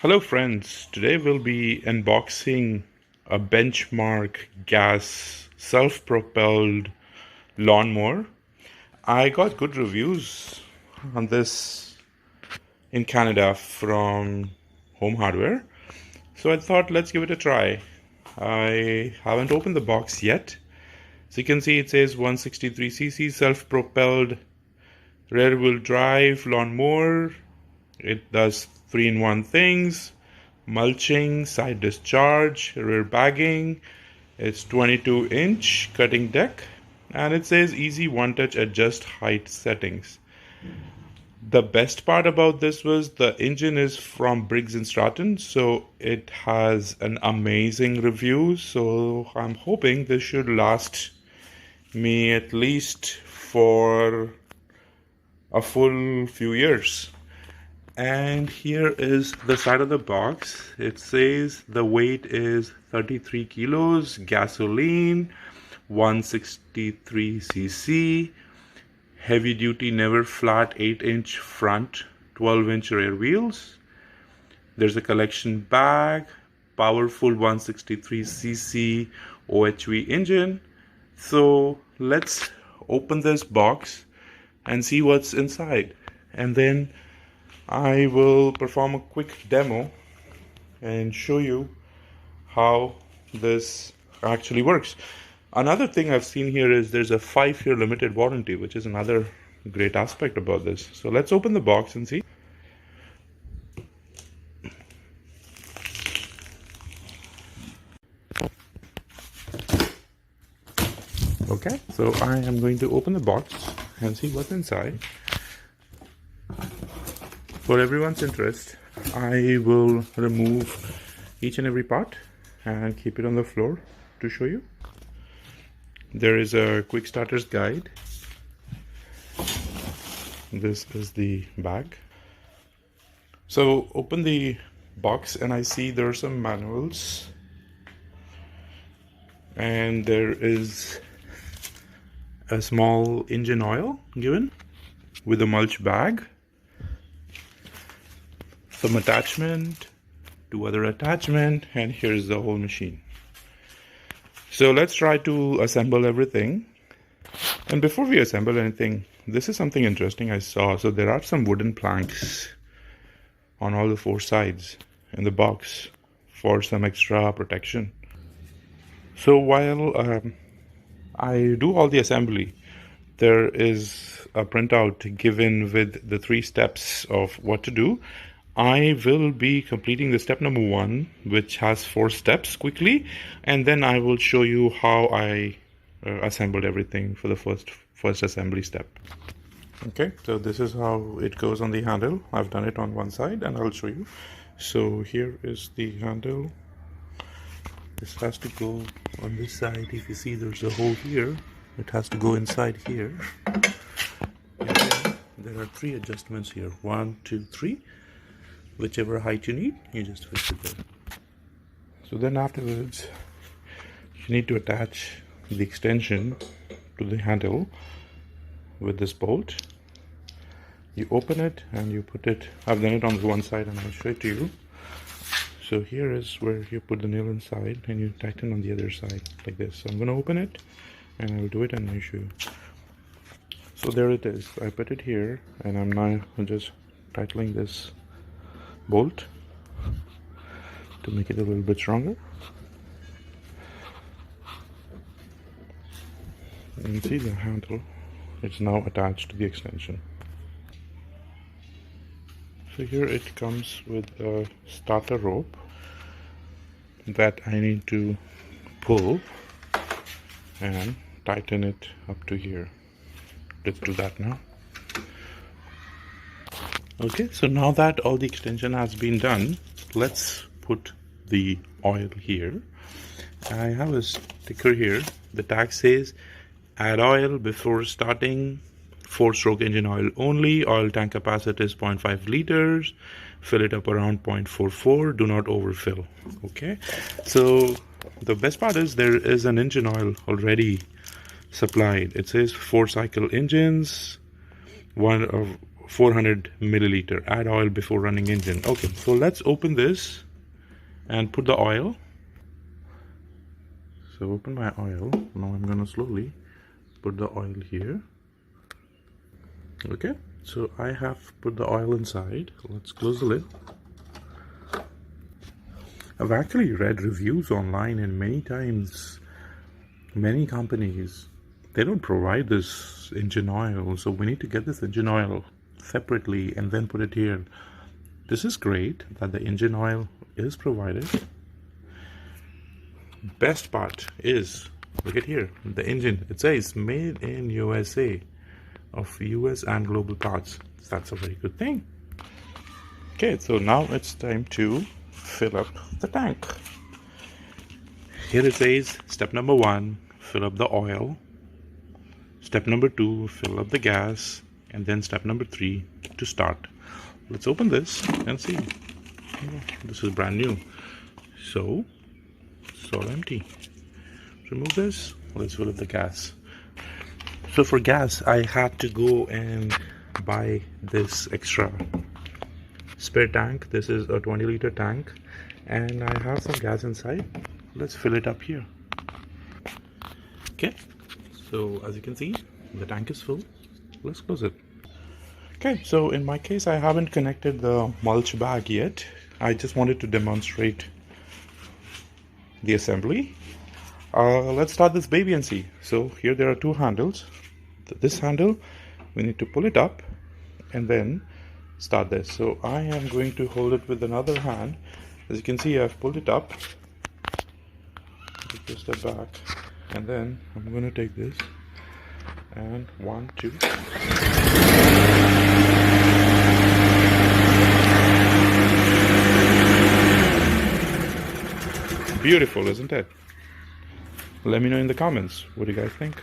Hello friends, today we'll be unboxing a benchmark gas self-propelled lawnmower. I got good reviews on this in Canada from Home Hardware, so I thought let's give it a try. I haven't opened the box yet. So you can see it says 163cc self-propelled rear wheel drive lawnmower. It does 3-in-1 things: mulching, side discharge, rear bagging. It's 22-inch cutting deck, and it says easy one-touch adjust height settings. The best part about this was the engine is from BRIGGS Stratton, so it has an amazing review. So I'm hoping this should last me at least for a full few years. And here is the side of the box. It says the weight is 33 kilos, gasoline, 163cc, heavy duty never flat 8-inch front, 12-inch rear wheels. There's a collection bag, powerful 163cc OHV engine. So let's open this box and see what's inside, and then I will perform a quick demo and show you how this actually works. Another thing I've seen here is there's a 5-year limited warranty, which is another great aspect about this. So let's open the box and see. Okay, so I am going to open the box and see what's inside. For everyone's interest, I will remove each and every part and keep it on the floor to show you. There is a quick starter's guide. This is the bag. So open the box and I see there are some manuals, and there is a small engine oil given with a mulch bag, some attachment, 2 other attachment, and here's the whole machine. So let's try to assemble everything. And before we assemble anything, this is something interesting I saw. So there are some wooden planks on all the 4 sides in the box for some extra protection. So while I do all the assembly, there is a printout given with the 3 steps of what to do. I will be completing the step number 1, which has 4 steps quickly, and then I will show you how I assembled everything for the first assembly step. Okay, so this is how it goes on the handle. I've done it on one side and I'll show you. So here is the handle. This has to go on this side. If you see, there's a hole here. It has to go inside here. And then there are 3 adjustments here. 1, 2, 3. Whichever height you need, you just fix it there. So then afterwards, you need to attach the extension to the handle with this bolt. You open it and you put it, I've done it on one side and I'll show it to you. So here is where you put the nail inside and you tighten on the other side like this. So I'm going to open it and I'll do it and I'll show you. So there it is. I put it here and I'm now just tightening this bolt to make it a little bit stronger. And you see the handle, it's now attached to the extension. So here it comes with a starter rope that I need to pull and tighten it up to here. Let's do that now. Okay, so now that all the extension has been done, let's put the oil here. I have a sticker here. The tag says add oil before starting, 4-stroke engine oil only, oil tank capacity is 0.5 liters, fill it up around 0.44, do not overfill. Okay, so the best part is there is an engine oil already supplied. It says 4-cycle engines, 400 milliliter. Add oil before running engine. Okay, so let's open this and put the oil. So open my oil. Now I'm gonna slowly put the oil here. Okay, so I have put the oil inside. Let's close the lid. I've actually read reviews online, and many times many companies, they don't provide this engine oil, so we need to get this engine oil separately and then put it here. This is great that the engine oil is provided. Best part is, look at here, the engine, it says made in USA, of US and global parts. That's a very good thing. Okay, so now it's time to fill up the tank. Here it says step number 1, fill up the oil. Step number 2, fill up the gas. And then step number 3, to start. Let's open this and see. This is brand new, so it's all empty. Remove this. Let's fill up the gas. So for gas, I had to go and buy this extra spare tank. This is a 20-liter tank, and I have some gas inside. Let's fill it up here. Okay, so as you can see, the tank is full. Let's close it. Okay, so in my case, I haven't connected the mulch bag yet. I just wanted to demonstrate the assembly. Let's start this baby and see. So here there are 2 handles. This handle, we need to pull it up and then start this. So I am going to hold it with another hand. As you can see, I've pulled it up. Take a step back, and then I'm going to take this and 1, 2. Beautiful, isn't it? Let me know in the comments, what do you guys think?